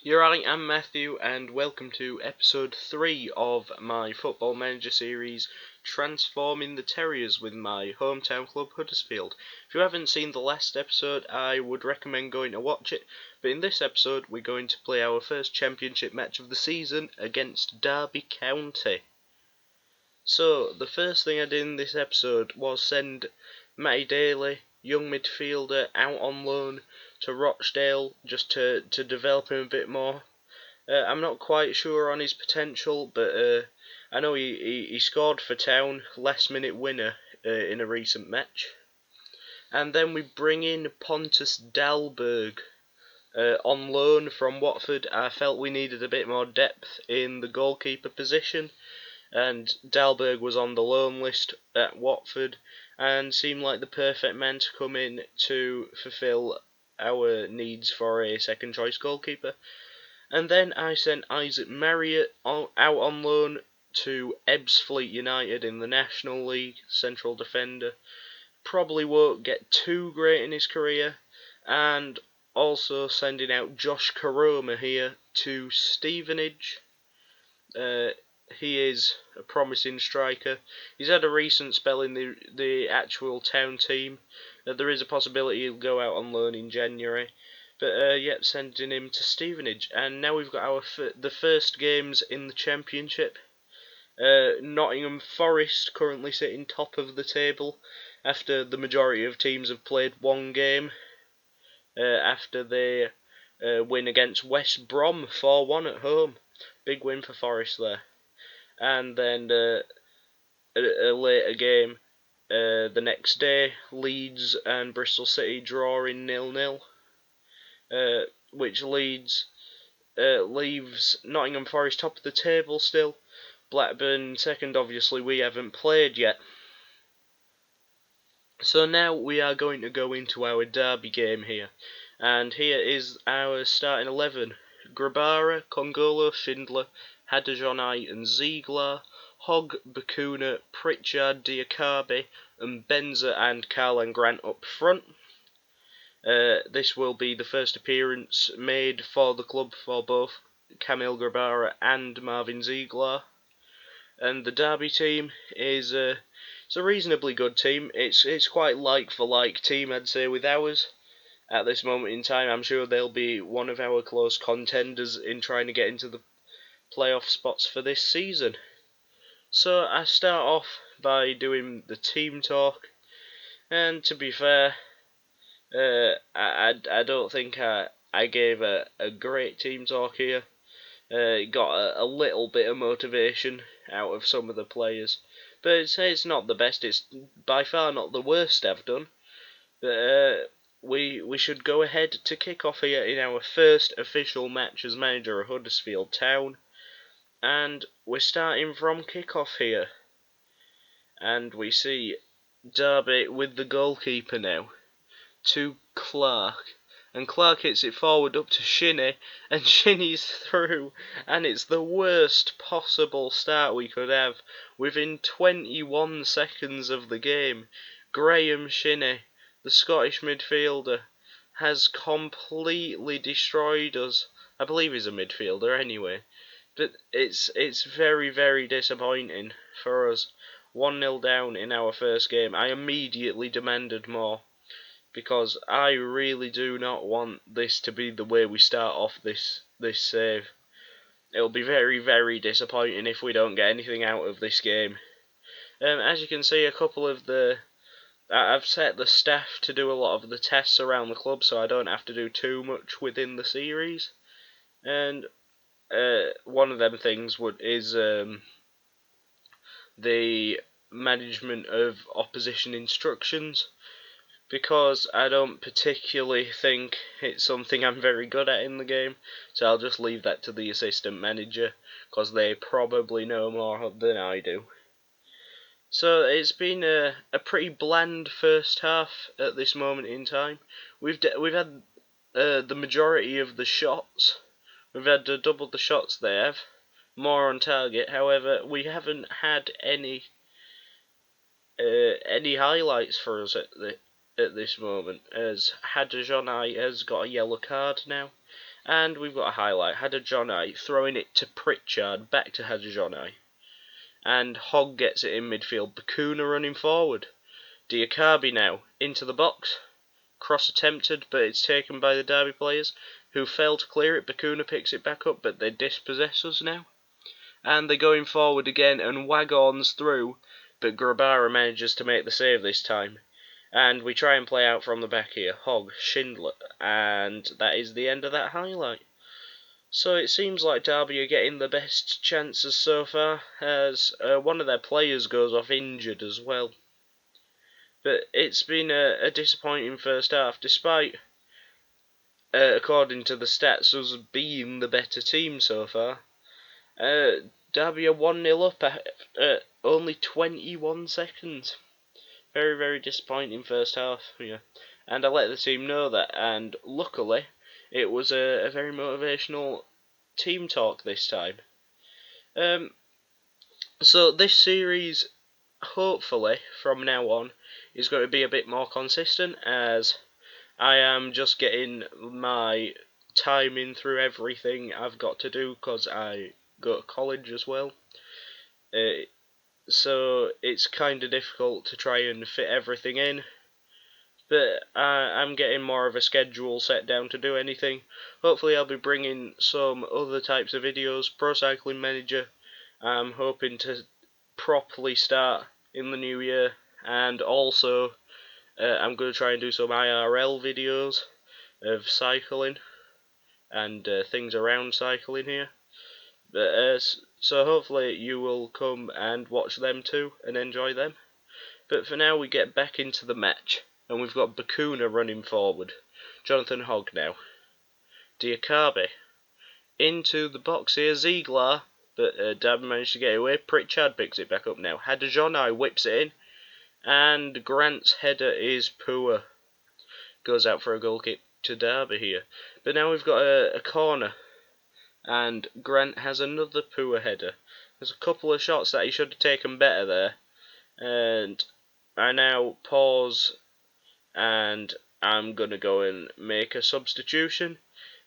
You're right, I'm Matthew, and welcome to episode 3 of my Football Manager series, Transforming the Terriers with my hometown club, Huddersfield. If you haven't seen the last episode, I would recommend going to watch it, but in this episode we're going to play our first championship match of the season against Derby County. So, the first thing I did in this episode was send Matty Daly, young midfielder, out on loan to Rochdale just to develop him a bit more. I'm not quite sure on his potential, but I know he scored for Town, last minute winner in a recent match. And then we bring in Pontus Dahlberg on loan from Watford. I felt we needed a bit more depth in the goalkeeper position, and Dahlberg was on the loan list at Watford and seemed like the perfect man to come in to fulfil our needs for a second choice goalkeeper. And then I sent Isaac Marriott out on loan to Ebbsfleet United in the National League, central defender. Probably won't get too great in his career. And also sending out Josh Karoma here to Stevenage. He is a promising striker. He's had a recent spell in the actual Town team. There is a possibility he'll go out on loan in January. But yep, sending him to Stevenage. And now we've got the first games in the Championship. Nottingham Forest currently sitting top of the table after the majority of teams have played one game. After they win against West Brom 4-1 at home. Big win for Forest there. And then a later game the next day, Leeds and Bristol City drawing 0-0. Which leaves Nottingham Forest top of the table still. Blackburn second, obviously we haven't played yet. So now we are going to go into our derby game here. And here is our starting 11. Grabara, Congolo, Schindler, Haderjonai and Ziegler, Hogg, Bakuna, Pritchard, Diakabe and Benza and Karlan Grant up front. This will be the first appearance made for the club for both Kamil Grabara and Marvin Ziegler. And the Derby team is it's a reasonably good team. It's quite like for like team, I'd say, with ours. At this moment in time, I'm sure they'll be one of our close contenders in trying to get into the playoff spots for this season. So I start off by doing the team talk, and to be fair, I don't think I gave a great team talk here. Got a little bit of motivation out of some of the players, but it's not the best. It's by far not the worst I've done. But we should go ahead to kick off here in our first official match as manager of Huddersfield Town, and we're starting from kick-off here, and we see Derby with the goalkeeper now to Clark, and Clark hits it forward up to Shinnie, and Shinnie's through, and it's the worst possible start we could have. Within 21 seconds of the game, Graham Shinnie, the Scottish midfielder, has completely destroyed us. I believe he's a midfielder anyway, but it's very, very disappointing for us. 1-0 down in our first game. I immediately demanded more, because I really do not want this to be the way we start off this save. It'll be very, very disappointing if we don't get anything out of this game. As you can see, I've set the staff to do a lot of the tests around the club, so I don't have to do too much within the series. And one of them things is the management of opposition instructions, because I don't particularly think it's something I'm very good at in the game, so I'll just leave that to the assistant manager, because they probably know more than I do. So it's been a pretty bland first half at this moment in time. We've had the majority of the shots. We've had double the shots they have, more on target. However, we haven't had any highlights for us at this moment, as Haderjonai has got a yellow card now, And we've got a highlight. Huddersfield throwing it to Pritchard, back to Huddersfield. And Hogg gets it in midfield. Bakuna running forward. Diakabi now into the box. Cross attempted, but it's taken by the Derby players, who fail to clear it. Bakuna picks it back up, but they dispossess us now. And they're going forward again, and Waghorn's through, but Grabara manages to make the save this time. And we try and play out from the back here. Hogg, Schindler, and that is the end of that highlight. So it seems like Derby are getting the best chances so far, as one of their players goes off injured as well. But it's been a disappointing first half, despite, according to the stats, us being the better team so far. Derby are 1-0 up at only 21 seconds. Very, very disappointing first half. Yeah. And I let the team know that, and luckily it was a very motivational team talk this time. So this series, hopefully, from now on, is going to be a bit more consistent, as I am just getting my timing through everything I've got to do, because I go to college as well. So it's kind of difficult to try and fit everything in. But I'm getting more of a schedule set down to do anything. Hopefully I'll be bringing some other types of videos. Pro Cycling Manager, I'm hoping to properly start in the new year. And also, I'm going to try and do some IRL videos of cycling and things around cycling here. But, so hopefully you will come and watch them too and enjoy them. But for now we get back into the match. And we've got Bakuna running forward. Jonathan Hogg now. Diakabi. Into the box here. Ziegler. But Derby managed to get away. Pritchard picks it back up now. Hadajonai whips it in. And Grant's header is poor. Goes out for a goal kick to Derby here. But now we've got a corner. And Grant has another poor header. There's a couple of shots that he should have taken better there. And I now pause, and I'm going to go and make a substitution.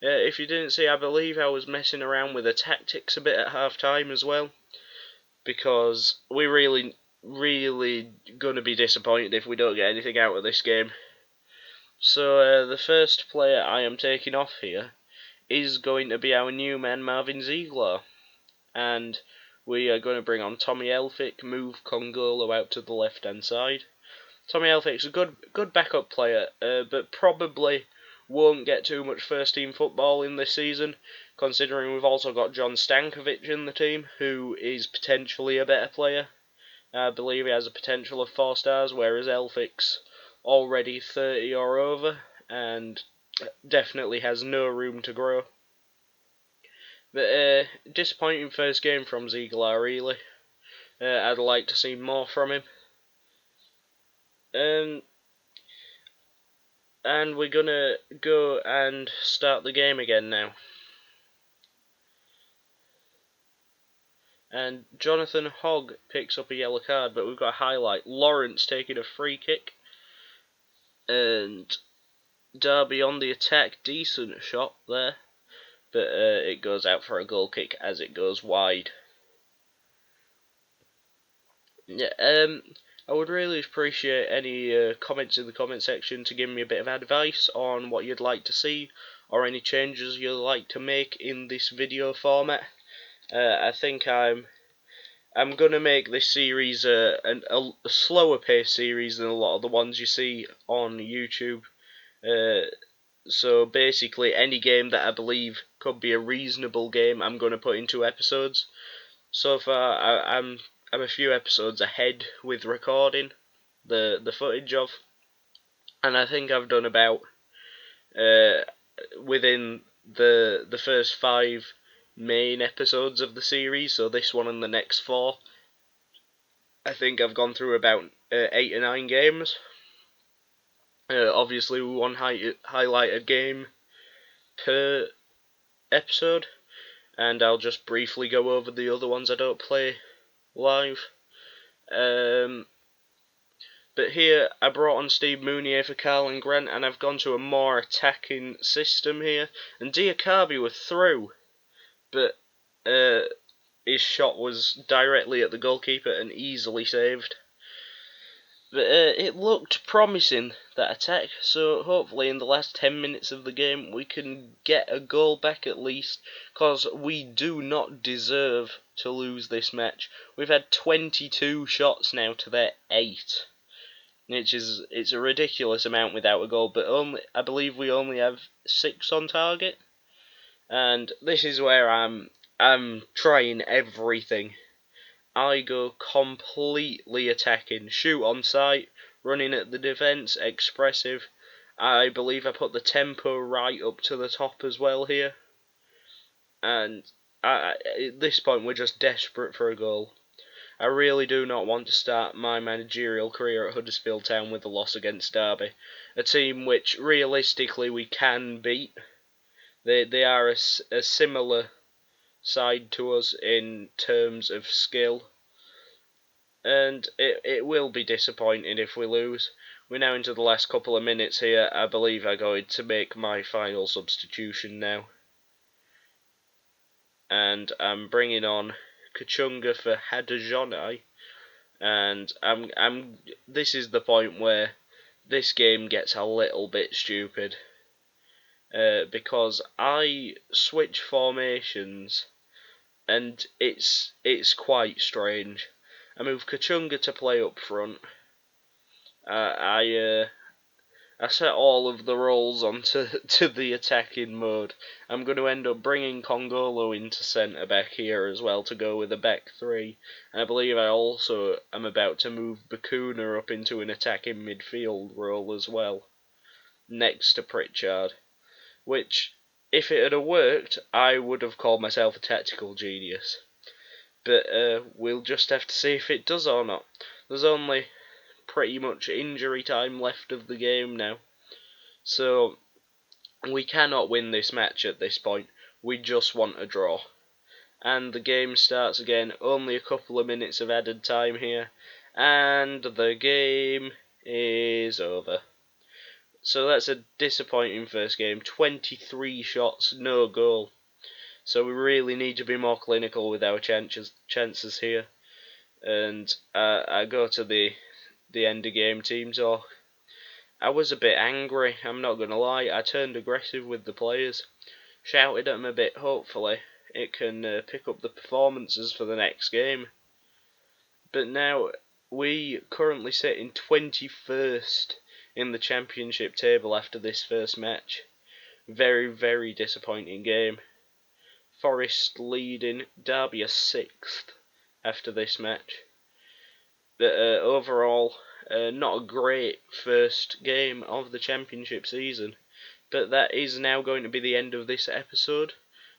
If you didn't see, I believe I was messing around with the tactics a bit at half time as well, because we're really going to be disappointed if we don't get anything out of this game. So the first player I am taking off here is going to be our new man Marvin Ziegler, and we are going to bring on Tommy Elphick, move Congolo out to the left hand side. Tommy Elphick's a good backup player, but probably won't get too much first team football in this season, considering we've also got John Stankovic in the team, who is potentially a better player. I believe he has a potential of 4 stars, whereas Elphick's already 30 or over, and definitely has no room to grow. But disappointing first game from Ziegler, really. I'd like to see more from him. And we're gonna go and start the game again now. And Jonathan Hogg picks up a yellow card, but we've got a highlight. Lawrence taking a free kick. And Derby on the attack. Decent shot there. But it goes out for a goal kick as it goes wide. Yeah, I would really appreciate any comments in the comment section to give me a bit of advice on what you'd like to see, or any changes you'd like to make in this video format. I think I'm gonna make this series a slower paced series than a lot of the ones you see on YouTube. So basically, any game that I believe could be a reasonable game, I'm gonna put into episodes. So far, I'm a few episodes ahead with recording the footage of, and I think I've done about within the first 5 main episodes of the series, so this one and the next 4, I think I've gone through about 8 or 9 games. Obviously, we one highlight a game per episode, and I'll just briefly go over the other ones I don't play live. But here I brought on Steve Mounier for Carlin Grant, and I've gone to a more attacking system here. And Diakabi were through, but his shot was directly at the goalkeeper and easily saved. But it looked promising, that attack, so hopefully in the last 10 minutes of the game we can get a goal back at least, because we do not deserve to lose this match. We've had 22 shots now to their 8. It's a ridiculous amount without a goal, but I believe we only have 6 on target, and this is where I'm trying everything. I go completely attacking, shoot on sight, running at the defence, expressive. I believe I put the tempo right up to the top as well here, and at this point we're just desperate for a goal. I really do not want to start my managerial career at Huddersfield Town with a loss against Derby, a team which realistically we can beat. They are a similar side to us in terms of skill, and it will be disappointing if we lose. We're now into the last couple of minutes here. I believe I'm going to make my final substitution now, and I'm bringing on Kachunga for Hadajoni. And this is the point where this game gets a little bit stupid, because I switch formations and it's quite strange. I move Kachunga to play up front. I set all of the roles onto to the attacking mode. I'm going to end up bringing Congolo into centre back here as well to go with a back three. And I believe I also am about to move Bakuna up into an attacking midfield role as well, next to Pritchard. Which, if it had worked, I would have called myself a tactical genius. But we'll just have to see if it does or not. There's only pretty much injury time left of the game now, so we cannot win this match at this point. We just want a draw, and the game starts again. Only a couple of minutes of added time here, and the game is over. So that's a disappointing first game. 23 shots, no goal. So we really need to be more clinical with our chances here. And I go to the end of game team talk. I was a bit angry, I'm not going to lie. I turned aggressive with the players, shouted at them a bit. Hopefully it can pick up the performances for the next game. But now we currently sit in 21st in the championship table after this first match. Very, very disappointing game. Forest leading, Derby are 6th after this match. But overall, not a great first game of the championship season. But that is now going to be the end of this episode.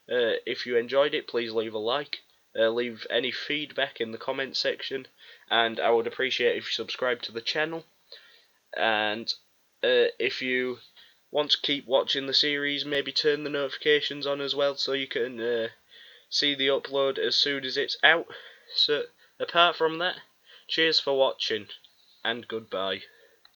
If you enjoyed it, please leave a like. Leave any feedback in the comment section, and I would appreciate if you subscribe to the channel. And if you want to keep watching the series, maybe turn the notifications on as well, so you can see the upload as soon as it's out. So apart from that, cheers for watching, and goodbye.